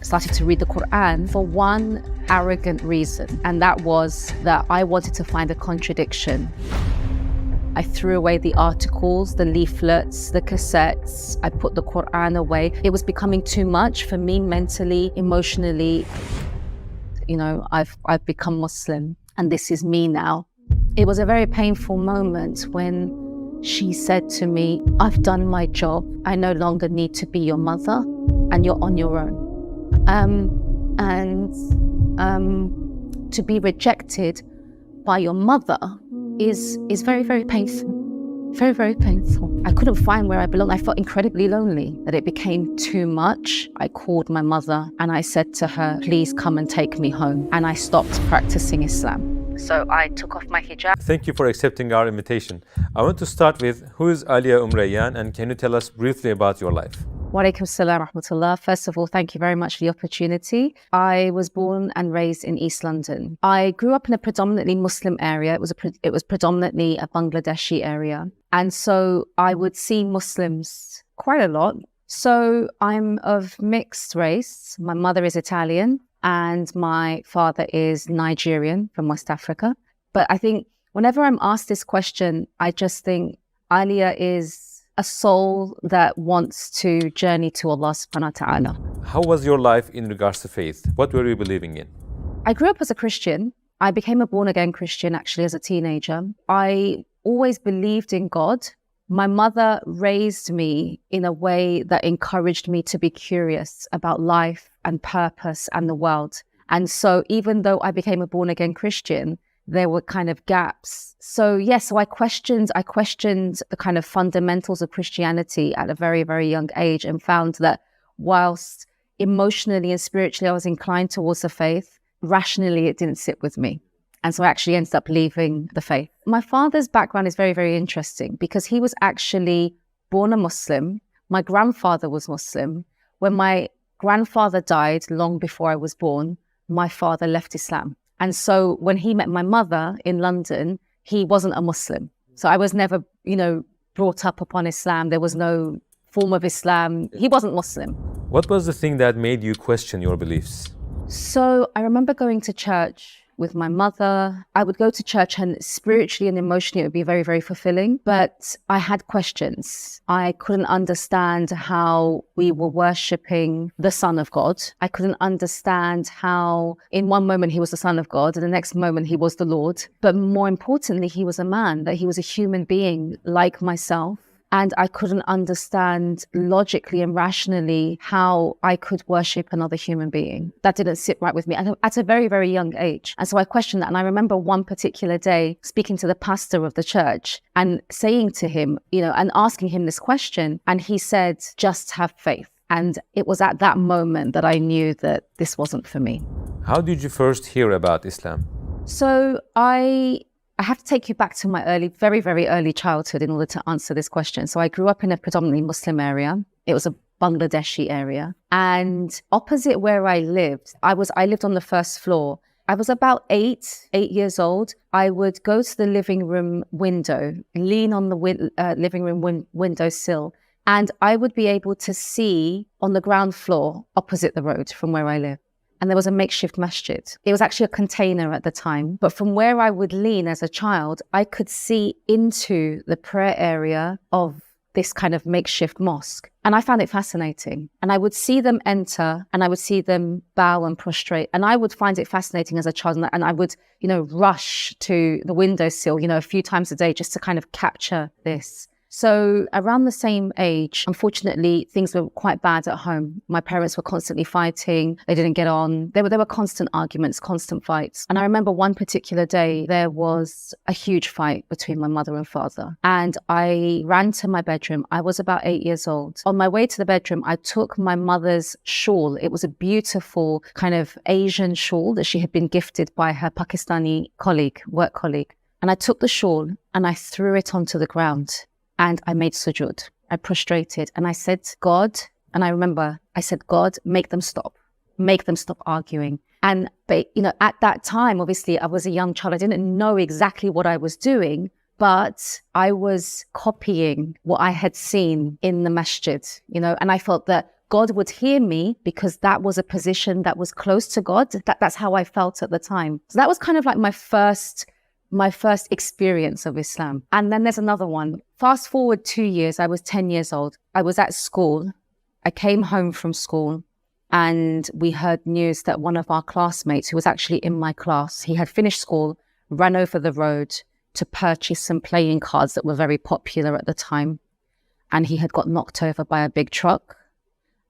started to read the Quran for one arrogant reason, and that was that I wanted to find a contradiction. I threw away the articles, the leaflets, the cassettes. I put the Quran away. It was becoming too much for me mentally, emotionally. I've become Muslim, and this is me now. It was a very painful moment when she said to me, I've done my job. I no longer need to be your mother, and you're on your own. To be rejected by your mother is very, very painful. Very, very painful. I couldn't find where I belonged. I felt incredibly lonely, that it became too much. I called my mother and I said to her, please come and take me home. And I stopped practicing Islam. So I took off my hijab. Thank you for accepting our invitation. I want to start with, who is Alia Rayyan, and can you tell us briefly about your life? Wa alaikum salam rahmatullah. First of all, thank you very much for the opportunity. I was born and raised in East London. I grew up in a predominantly Muslim area. It was predominantly a Bangladeshi area. And so I would see Muslims quite a lot. So I'm of mixed race. My mother is Italian and my father is Nigerian from West Africa. But I think whenever I'm asked this question, I just think Alia is a soul that wants to journey to Allah subhanahu wa ta'ala. How was your life in regards to faith? What were you believing in? I grew up as a Christian. I became a born-again Christian actually as a teenager. I always believed in God. My mother raised me in a way that encouraged me to be curious about life and purpose and the world. And so even though I became a born-again Christian, there were kind of gaps. So I questioned the kind of fundamentals of Christianity at a very, very young age, and found that whilst emotionally and spiritually I was inclined towards the faith, rationally it didn't sit with me. And so I actually ended up leaving the faith. My father's background is very, very interesting because he was actually born a Muslim. My grandfather was Muslim. When my grandfather died long before I was born, my father left Islam. And so when he met my mother in London, he wasn't a Muslim. So I was never, brought up upon Islam. There was no form of Islam. He wasn't Muslim. What was the thing that made you question your beliefs? So I remember going to church with my mother. I would go to church and spiritually and emotionally it would be very, very fulfilling. But I had questions. I couldn't understand how we were worshipping the Son of God. I couldn't understand how in one moment he was the Son of God and the next moment he was the Lord. But more importantly, he was a man, that he was a human being like myself. And I couldn't understand logically and rationally how I could worship another human being. That didn't sit right with me at a very, very young age. And so I questioned that. And I remember one particular day speaking to the pastor of the church and saying to him, and asking him this question. And he said, just have faith. And it was at that moment that I knew that this wasn't for me. How did you first hear about Islam? So I have to take you back to my very, very early childhood in order to answer this question. So I grew up in a predominantly Muslim area. It was a Bangladeshi area. And opposite where I lived, I lived on the first floor. I was about 8 years old. I would go to the living room window, lean on the living room windowsill, and I would be able to see on the ground floor opposite the road from where I live. And there was a makeshift masjid. It was actually a container at the time. But from where I would lean as a child, I could see into the prayer area of this kind of makeshift mosque. And I found it fascinating. And I would see them enter and I would see them bow and prostrate. And I would find it fascinating as a child. And I would, rush to the windowsill, a few times a day just to kind of capture this. So around the same age, unfortunately, things were quite bad at home. My parents were constantly fighting. They didn't get on. There were constant arguments, constant fights. And I remember one particular day, there was a huge fight between my mother and father. And I ran to my bedroom. I was about 8 years old. On my way to the bedroom, I took my mother's shawl. It was a beautiful kind of Asian shawl that she had been gifted by her Pakistani work colleague. And I took the shawl and I threw it onto the ground. And I made sujood. I prostrated and I said, God, and I remember I said, God, make them stop arguing. And, at that time, obviously I was a young child. I didn't know exactly what I was doing, but I was copying what I had seen in the masjid, and I felt that God would hear me because that was a position that was close to God. That's how I felt at the time. So that was kind of like my first experience of Islam. And then there's another one. Fast forward 2 years, I was 10 years old. I was at school. I came home from school and we heard news that one of our classmates, who was actually in my class, he had finished school, ran over the road to purchase some playing cards that were very popular at the time. And he had got knocked over by a big truck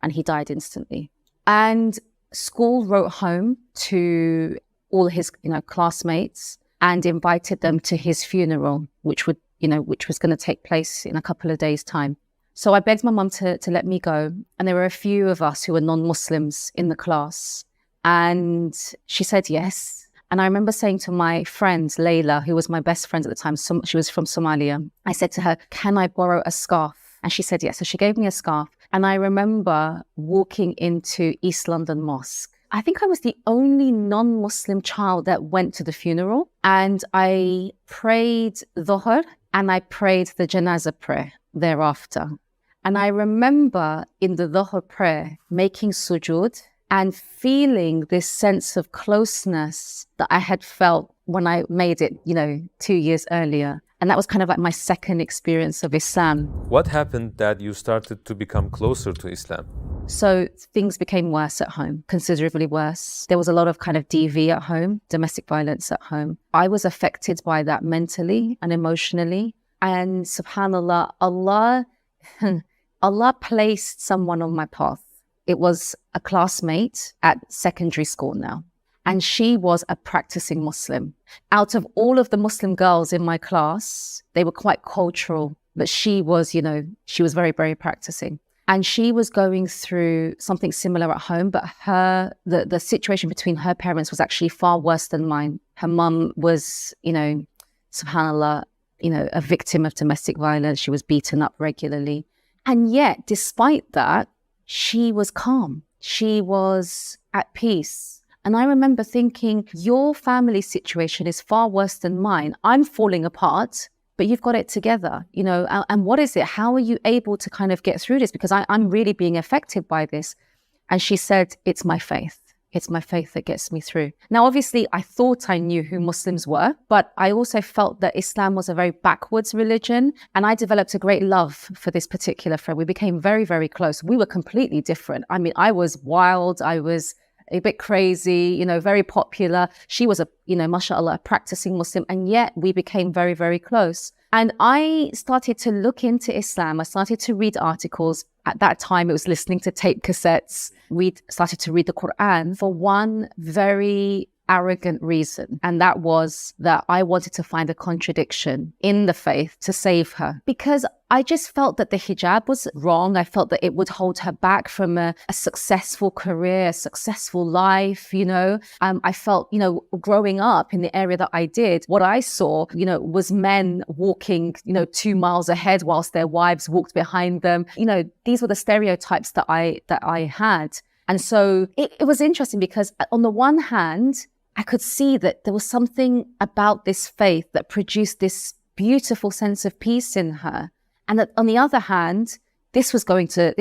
and he died instantly. And school wrote home to all his, classmates and invited them to his funeral, which was going to take place in a couple of days' time. So I begged my mum to let me go. And there were a few of us who were non-Muslims in the class. And she said yes. And I remember saying to my friend, Layla, who was my best friend at the time, she was from Somalia. I said to her, can I borrow a scarf? And she said yes. So she gave me a scarf. And I remember walking into East London Mosque. I think I was the only non-Muslim child that went to the funeral. And I prayed Dhuhr and I prayed the Janazah prayer thereafter. And I remember in the Dhuhr prayer making sujood and feeling this sense of closeness that I had felt when I made it, 2 years earlier. And that was kind of like my second experience of Islam. What happened that you started to become closer to Islam? So things became worse at home, considerably worse. There was a lot of kind of DV at home, domestic violence at home. I was affected by that mentally and emotionally. And subhanAllah, Allah placed someone on my path. It was a classmate at secondary school now. And she was a practicing Muslim. Out of all of the Muslim girls in my class, they were quite cultural, but she was, she was very, very practicing. And she was going through something similar at home, but the situation between her parents was actually far worse than mine. Her mum was, subhanAllah, a victim of domestic violence. She was beaten up regularly. And yet, despite that, she was calm. She was at peace. And I remember thinking, your family situation is far worse than mine. I'm falling apart, but you've got it together, and what is it? How are you able to kind of get through this? Because I'm really being affected by this. And she said, it's my faith. It's my faith that gets me through. Now, obviously, I thought I knew who Muslims were, but I also felt that Islam was a very backwards religion. And I developed a great love for this particular friend. We became very, very close. We were completely different. I mean, I was wild. I was a bit crazy, very popular. She was mashallah, a practicing Muslim. And yet we became very, very close. And I started to look into Islam. I started to read articles. At that time, it was listening to tape cassettes. We started to read the Quran for one very arrogant reason. And that was that I wanted to find a contradiction in the faith to save her. Because I just felt that the hijab was wrong. I felt that it would hold her back from a successful career, a successful life, I felt, growing up in the area that I did, what I saw, was men walking, 2 miles ahead whilst their wives walked behind them. These were the stereotypes that I had. And so it was interesting because on the one hand, I could see that there was something about this faith that produced this beautiful sense of peace in her. And that on the other hand, this was going to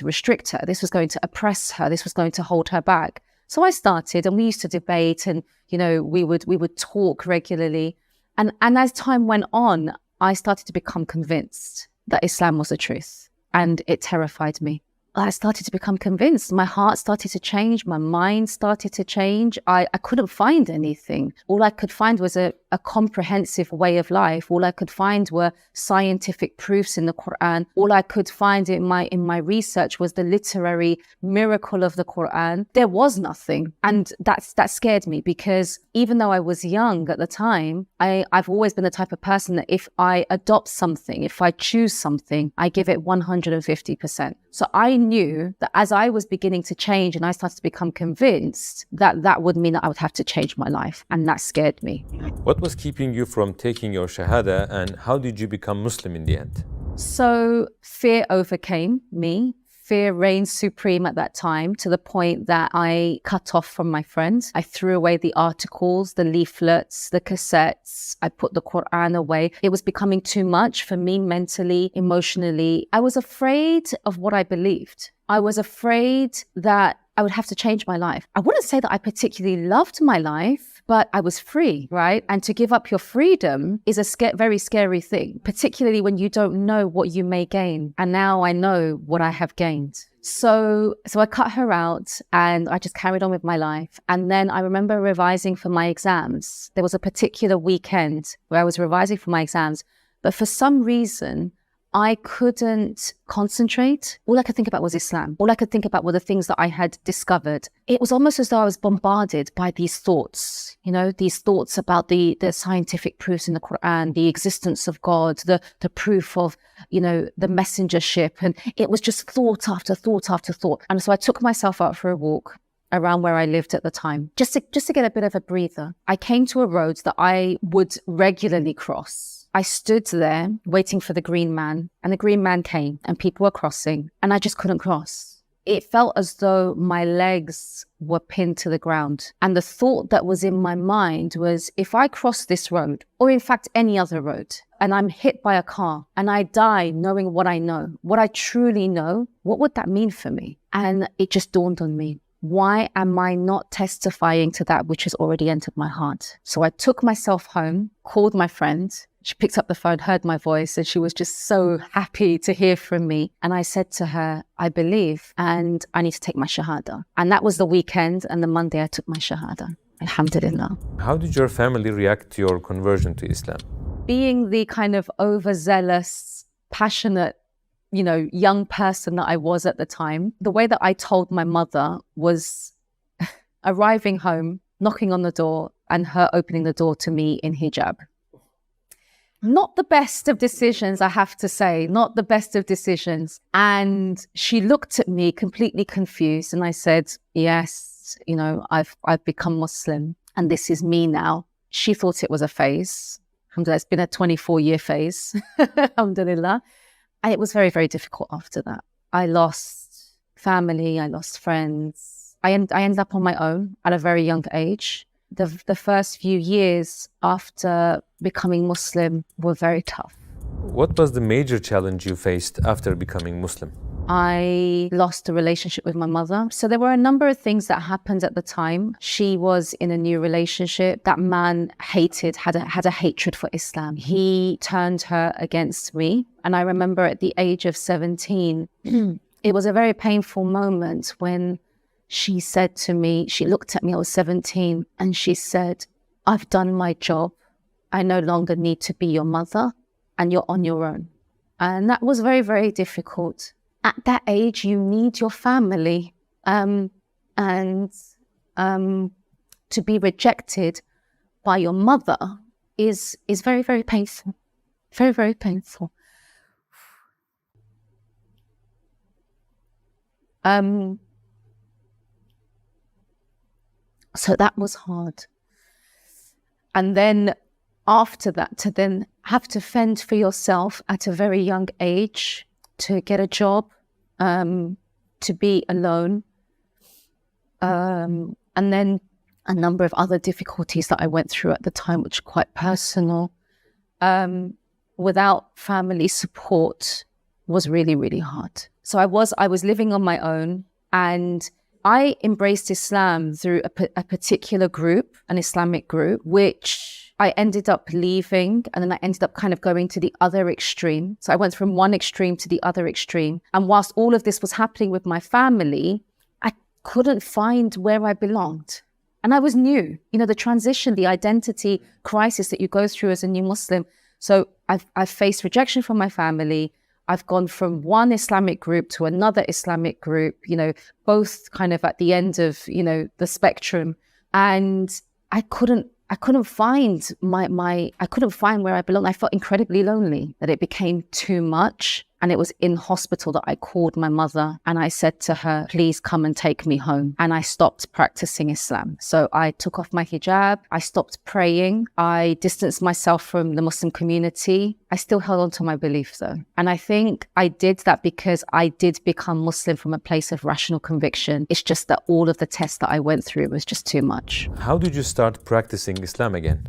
restrict her. This was going to oppress her. This was going to hold her back. So I started, and we used to debate, and we would talk regularly. And as time went on, I started to become convinced that Islam was the truth, and it terrified me. I started to become convinced. My heart started to change. My mind started to change. I couldn't find anything. All I could find was a comprehensive way of life. All I could find were scientific proofs in the Quran. All I could find in my research was the literary miracle of the Quran. There was nothing. And that scared me, because even though I was young at the time, I've always been the type of person that if I adopt something, if I choose something, I give it 150%. So I knew that as I was beginning to change and I started to become convinced, that would mean that I would have to change my life. And that scared me. What was keeping you from taking your Shahada, and how did you become Muslim in the end? So fear overcame me. Fear reigned supreme at that time, to the point that I cut off from my friends. I threw away the articles, the leaflets, the cassettes. I put the Quran away. It was becoming too much for me mentally, emotionally. I was afraid of what I believed. I was afraid that I would have to change my life. I wouldn't say that I particularly loved my life, but I was free, right? And to give up your freedom is a very scary thing, particularly when you don't know what you may gain. And now I know what I have gained. So I cut her out and I just carried on with my life. And then I remember revising for my exams. There was a particular weekend where I was revising for my exams, but for some reason, I couldn't concentrate. All I could think about was Islam. All I could think about were the things that I had discovered. It was almost as though I was bombarded by these thoughts, these thoughts about the scientific proofs in the Quran, the existence of God, the proof of, the messengership. And it was just thought after thought after thought. And so I took myself out for a walk around where I lived at the time, just to get a bit of a breather. I came to a road that I would regularly cross. I stood there waiting for the green man, and the green man came and people were crossing and I just couldn't cross. It felt as though my legs were pinned to the ground. And the thought that was in my mind was, if I cross this road, or in fact any other road, and I'm hit by a car and I die knowing what I know, what I truly know, what would that mean for me? And it just dawned on me. Why am I not testifying to that which has already entered my heart? So I took myself home, called my friend. She picked up the phone, heard my voice, and she was just so happy to hear from me. And I said to her, I believe, and I need to take my Shahada. And that was the weekend, and the Monday I took my Shahada. Alhamdulillah. How did your family react to your conversion to Islam? Being the kind of overzealous, passionate, young person that I was at the time, the way that I told my mother was arriving home, knocking on the door, and her opening the door to me in hijab. Not the best of decisions, I have to say, not the best of decisions. And she looked at me completely confused. And I said, yes, I've become Muslim and this is me now. She thought it was a phase. Alhamdulillah, it's been a 24-year phase. Alhamdulillah. And it was very, very difficult after that. I lost family, I lost friends. I ended up on my own at a very young age. The first few years after becoming Muslim were very tough. What was the major challenge you faced after becoming Muslim? I lost a relationship with my mother. So there were a number of things that happened at the time. She was in a new relationship. That man had a hatred for Islam. He turned her against me. And I remember at the age of 17, it was a very painful moment when she said to me, she looked at me, I was 17, and she said, I've done my job. I no longer need to be your mother and you're on your own. And that was very, very difficult. At that age, you need your family. And to be rejected by your mother is very, very painful. Very, very painful. So that was hard. And then after that, to then have to fend for yourself at a very young age, to get a job, to be alone, and then a number of other difficulties that I went through at the time, which are quite personal, without family support was really, really hard. So I was living on my own, and I embraced Islam through a particular group, an Islamic group, which I ended up leaving, and then I ended up kind of going to the other extreme. So I went from one extreme to the other extreme. And whilst all of this was happening with my family, I couldn't find where I belonged. And I was new, the transition, the identity crisis that you go through as a new Muslim. So I've faced rejection from my family. I've gone from one Islamic group to another Islamic group, both kind of at the end of, the spectrum. And I couldn't find I couldn't find where I belonged. I felt incredibly lonely, that it became too much. And it was in hospital that I called my mother and I said to her, please come and take me home. And I stopped practicing Islam. So I took off my hijab. I stopped praying. I distanced myself from the Muslim community. I still held on to my belief though. And I think I did that because I did become Muslim from a place of rational conviction. It's just that all of the tests that I went through was just too much. How did you start practicing Islam again?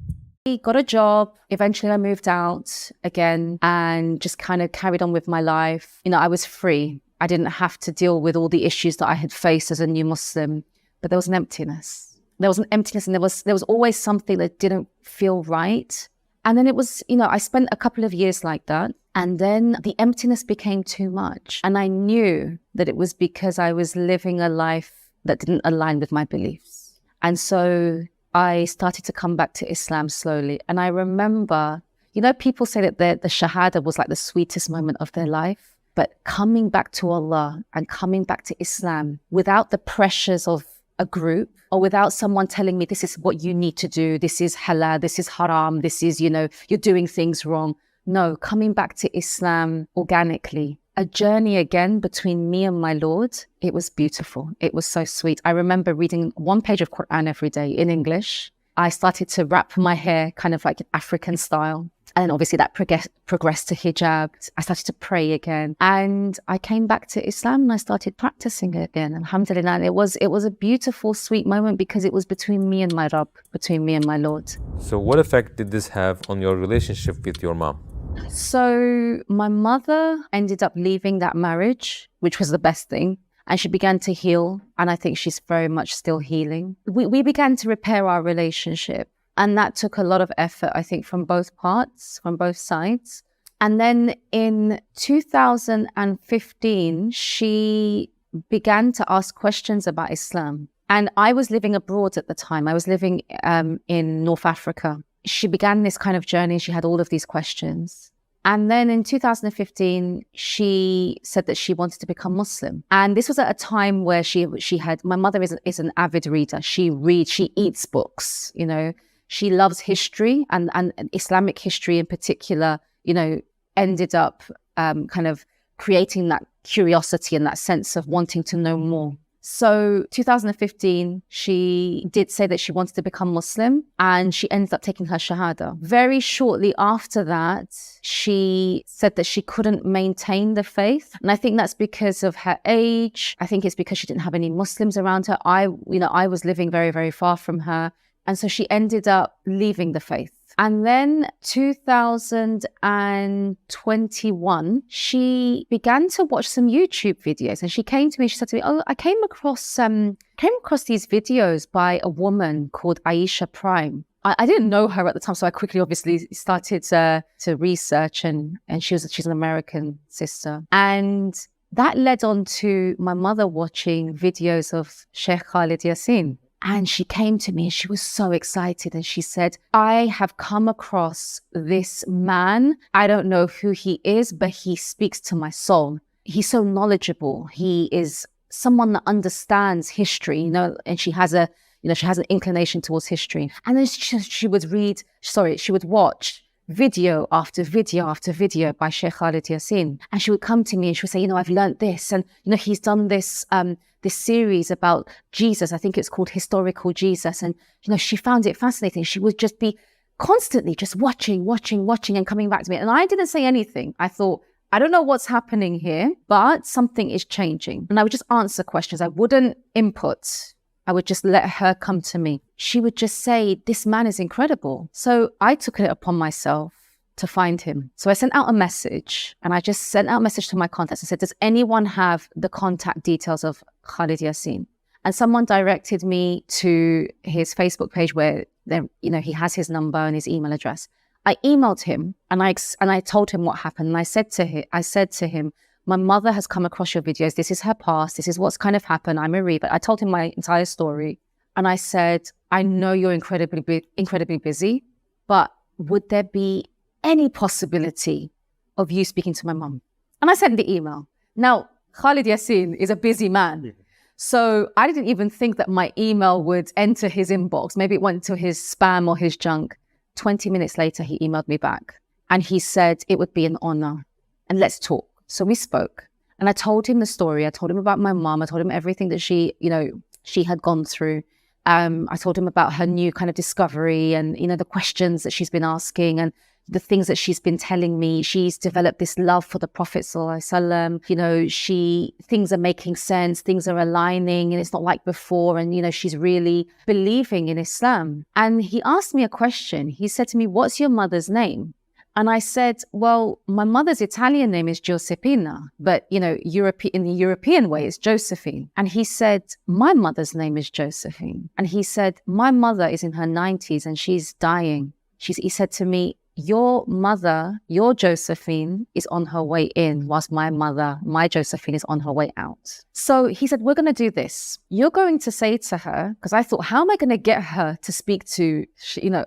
Got a job. Eventually I moved out again and just kind of carried on with my life. You know, I was free. I didn't have to deal with all the issues that I had faced as a new Muslim, but there was an emptiness. There was an emptiness and there was always something that didn't feel right. And then it was, you know, I spent a couple of years like that. And then the emptiness became too much. And I knew that it was because I was living a life that didn't align with my beliefs. And so I started to come back to Islam slowly. And I remember, you know, people say that the Shahada was like the sweetest moment of their life. But coming back to Allah and coming back to Islam without the pressures of a group or without someone telling me this is what you need to do, this is halal, this is haram, this is, you know, you're doing things wrong. No, coming back to Islam organically. A journey again between me and my Lord. It was beautiful. It was so sweet. I remember reading one page of Quran every day in English. I started to wrap my hair kind of like African style. And obviously that progressed to hijab. I started to pray again. And I came back to Islam and I started practicing it again. Alhamdulillah. And it was a beautiful, sweet moment because it was between me and my Rabb, between me and my Lord. So what effect did this have on your relationship with your mom? So my mother ended up leaving that marriage, which was the best thing. And she began to heal. And I think she's very much still healing. We began to repair our relationship. And that took a lot of effort, I think, from both parts, from both sides. And then in 2015, she began to ask questions about Islam. And I was living abroad at the time. I was living in North Africa. She began this kind of journey. She had all of these questions. And then in 2015, she said that she wanted to become Muslim. And this was at a time where she had, my mother is an avid reader. She reads, she eats books, you know. She loves history and Islamic history in particular, you know, ended up kind of creating that curiosity and that sense of wanting to know more. So 2015, she did say that she wanted to become Muslim and she ended up taking her Shahada. Very shortly after that, she said that she couldn't maintain the faith. And I think that's because of her age. I think it's because she didn't have any Muslims around her. I was living very, very far from her. And so she ended up leaving the faith. And then 2021, she began to watch some YouTube videos and she came to me, she said to me, oh, I came across these videos by a woman called Aisha Prime. I didn't know her at the time, so I quickly obviously started to research and she's an American sister. And that led on to my mother watching videos of Sheikh Khalid Yasin. And she came to me and she was so excited. And she said, I have come across this man. I don't know who he is, but he speaks to my soul. He's so knowledgeable. He is someone that understands history, you know, and she has an inclination towards history. And then she would watch video after video after video by Sheikh Khalid Yasin. And she would come to me and she would say, you know, I've learned this. And, you know, he's done this series about Jesus. I think it's called Historical Jesus. And, you know, she found it fascinating. She would just be constantly just watching and coming back to me. And I didn't say anything. I thought, I don't know what's happening here, but something is changing. And I would just answer questions. I wouldn't input. I would just let her come to me. She would just say, this man is incredible. So I took it upon myself to find him. So I sent out a message and I just sent out a message to my contacts and said, does anyone have the contact details of Khalid Yasin? And someone directed me to his Facebook page where he has his number and his email address. I emailed him and I told him what happened. And I said to him, my mother has come across your videos. This is her past. This is what's kind of happened. I'm Marie, but I told him my entire story. And I said, I know you're incredibly busy, but would there be any possibility of you speaking to my mom? And I sent the email. Now, Khalid Yasin is a busy man. So I didn't even think that my email would enter his inbox. Maybe it went to his spam or his junk. 20 minutes later, he emailed me back and he said it would be an honor and let's talk. So we spoke and I told him the story. I told him about my mom. I told him everything that she had gone through. I told him about her new kind of discovery and, the questions that she's been asking and the things that she's been telling me. She's developed this love for the Prophet ﷺ. Things are making sense, things are aligning, and it's not like before. And, she's really believing in Islam. And he asked me a question. He said to me, "What's your mother's name?" And I said, "Well, my mother's Italian name is Giuseppina, but, in the European way, it's Josephine." And he said, "My mother's name is Josephine." And he said, "My mother is in her 90s and she's dying." He said to me, "Your mother, your Josephine, is on her way in, whilst my mother, my Josephine, is on her way out." So he said, "We're going to do this. You're going to say to her," because I thought, how am I going to get her to speak to,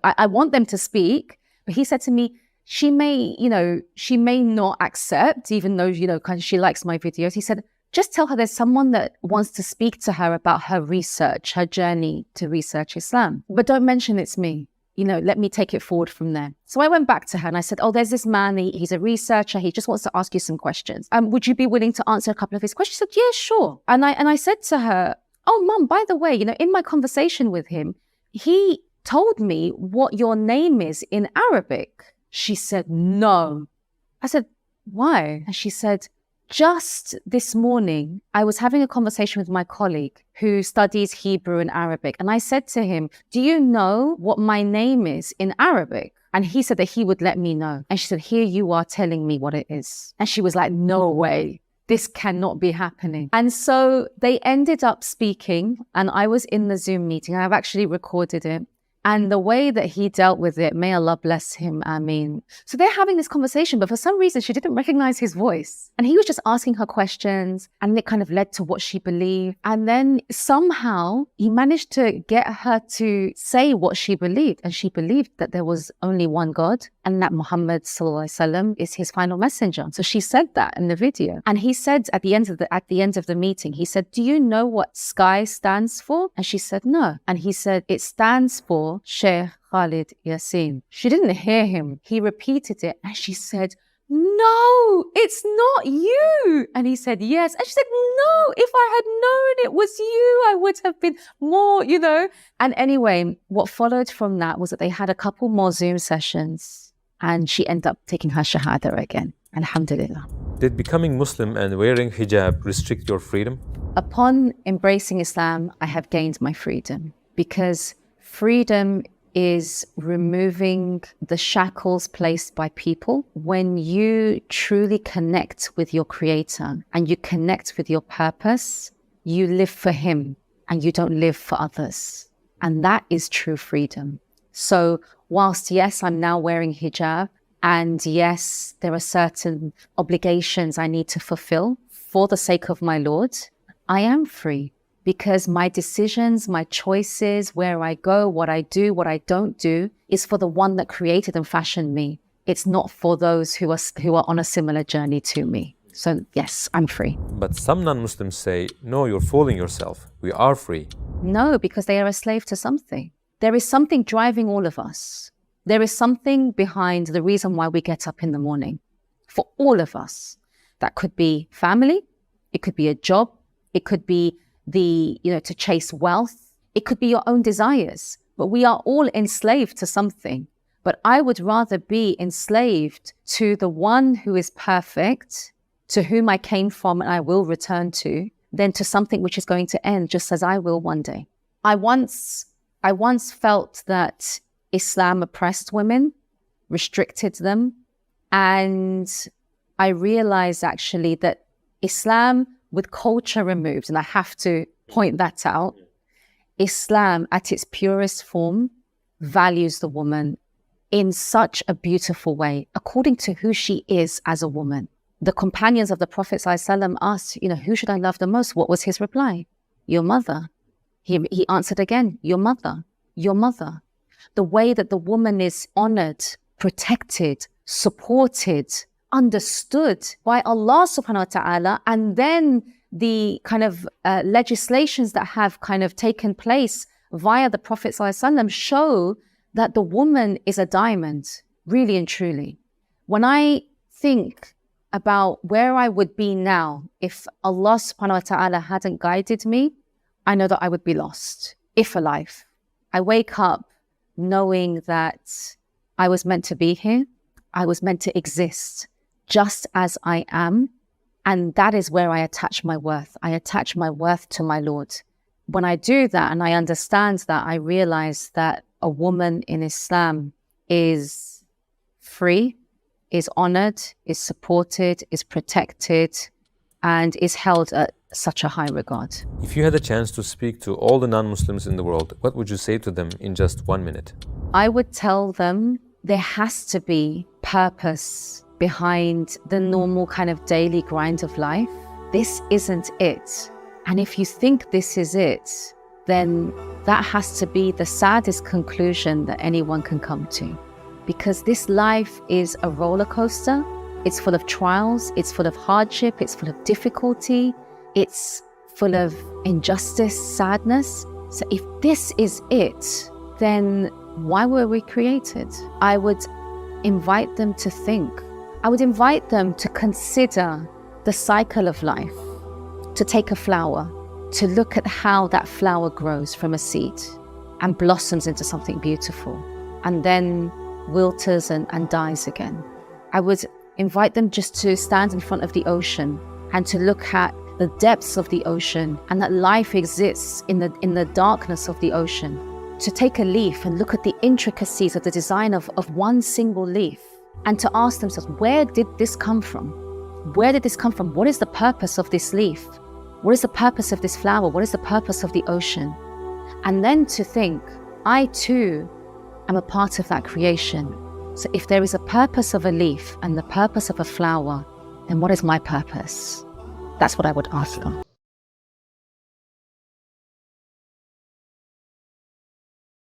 I want them to speak. But he said to me, she may not accept, even though, she likes my videos. He said, "Just tell her there's someone that wants to speak to her about her research, her journey to research Islam. But don't mention it's me. Let me take it forward from there." So I went back to her and I said, "Oh, there's this man. He's a researcher. He just wants to ask you some questions. Would you be willing to answer a couple of his questions?" She said, "Yeah, sure." And I said to her, "Oh, Mum, by the way, in my conversation with him, he told me what your name is in Arabic." She said, "No." I said, "Why?" And she said, "Just this morning, I was having a conversation with my colleague who studies Hebrew and Arabic. And I said to him, 'Do you know what my name is in Arabic?' And he said that he would let me know." And she said, "Here you are telling me what it is." And she was like, "No way. This cannot be happening." And so they ended up speaking and I was in the Zoom meeting. I've actually recorded it. And the way that he dealt with it, may Allah bless him, Ameen. So they're having this conversation, but for some reason, she didn't recognize his voice. And he was just asking her questions, and it kind of led to what she believed. And then somehow he managed to get her to say what she believed. And she believed that there was only one God and that Muhammad ﷺ is his final messenger. So she said that in the video. And he said at the end of the meeting, he said, "Do you know what SKY stands for?" And she said, "No." And he said, "It stands for Sheikh Khalid Yasin." She didn't hear him. He repeated it and she said, "No, it's not you." And he said, "Yes." And she said, "No, if I had known it was you, I would have been more, And anyway, what followed from that was that they had a couple more Zoom sessions and she ended up taking her Shahada again. Alhamdulillah. Did becoming Muslim and wearing hijab restrict your freedom? Upon embracing Islam, I have gained my freedom because freedom is removing the shackles placed by people. When you truly connect with your Creator and you connect with your purpose, you live for Him and you don't live for others. And that is true freedom. So whilst, yes, I'm now wearing hijab, and yes, there are certain obligations I need to fulfill for the sake of my Lord, I am free. Because my decisions, my choices, where I go, what I do, what I don't do, is for the one that created and fashioned me. It's not for those who are on a similar journey to me. So yes, I'm free. But some non-Muslims say, "No, you're fooling yourself. We are free." No, because they are a slave to something. There is something driving all of us. There is something behind the reason why we get up in the morning. For all of us. That could be family. It could be a job. It could be to chase wealth. It could be your own desires, but we are all enslaved to something. But I would rather be enslaved to the one who is perfect, to whom I came from and I will return to, than to something which is going to end just as I will one day. I once felt that Islam oppressed women, restricted them, and I realized actually that Islam, with culture removed, and I have to point that out, Islam at its purest form values the woman in such a beautiful way, according to who she is as a woman. The companions of the Prophet ﷺ asked, who should I love the most? What was his reply? Your mother. He answered again, your mother, your mother. The way that the woman is honored, protected, supported, understood by Allah subhanahu wa ta'ala, and then the kind of legislations that have kind of taken place via the Prophet ﷺ show that the woman is a diamond, really and truly. When I think about where I would be now if Allah subhanahu wa ta'ala hadn't guided me, I know that I would be lost, if alive. I wake up knowing that I was meant to be here. I was meant to exist just as I am. And that is where I attach my worth. I attach my worth to my Lord. When I do that and I understand that, I realize that a woman in Islam is free, is honored, is supported, is protected, and is held at such a high regard. If you had a chance to speak to all the non-Muslims in the world, what would you say to them in just 1 minute? I would tell them there has to be purpose behind the normal kind of daily grind of life. This isn't it. And if you think this is it, then that has to be the saddest conclusion that anyone can come to. Because this life is a roller coaster. It's full of trials, it's full of hardship, it's full of difficulty, it's full of injustice, sadness. So if this is it, then why were we created? I would invite them to think. I would invite them to consider the cycle of life, to take a flower, to look at how that flower grows from a seed and blossoms into something beautiful, and then wilters and dies again. I would invite them just to stand in front of the ocean and to look at the depths of the ocean and that life exists in the darkness of the ocean. To take a leaf and look at the intricacies of the design of one single leaf and to ask themselves, where did this come from? Where did this come from? What is the purpose of this leaf? What is the purpose of this flower? What is the purpose of the ocean? And then to think, I too am a part of that creation. So if there is a purpose of a leaf and the purpose of a flower, then what is my purpose? That's what I would ask them.